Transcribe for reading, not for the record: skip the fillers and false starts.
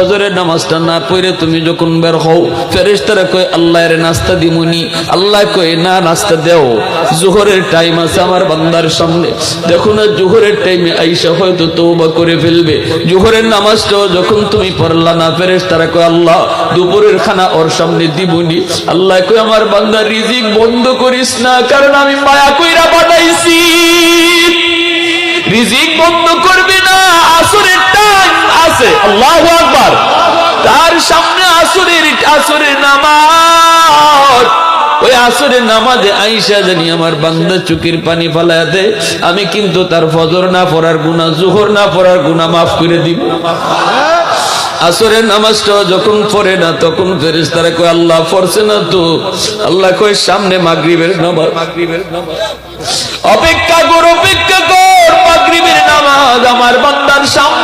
ফজরের নামাজটা না পড়ে তুমি যখন বের হও, ফেরেশতারা কয় আল্লাহর নাস্তা দিমুনি, আল্লাহ কয় না নাস্তা দেও, জোহরের টাইম আছে আমার বান্দার সামনে। দেখো না জোহরের টাইমে আইসা হয়তো তওবা করে ফেলবে। জোহরের নামাজটাও যখন তুমি পড়লা না, ফেরেশতারা কয় আল্লাহ দুপুরের খানা ওর সামনে দিবুনি। আল্লাহ কয় আমার বান্দার রিজিক বন্ধ করিস না, কারণ আমি মায়া কইরা বানাইছি। রিজিক বন্ধ করবে না, আসরের টাইম আছে, আল্লাহু আকবার, তার সামনে আসরের নামাজ। ওই আসরের নামাজে আইসা জানি আমার বান্দা চোখের পানি ফালায়া দেয়, আমি কিন্তু তার ফজর না পড়ার গুনাহ, জোহর না পড়ার গুনাহ মাফ করে দিব। আসরের নামাজটা যখন পড়ে না, তখন ফেরেশতারা কয় আল্লাহ পড়ছে না তো। আল্লাহ কয় সামনে মাগরিবের নামাজ, অপেক্ষা কর, অপেক্ষা কর, মাগরিবের নামাজ আমার বান্দার সামনে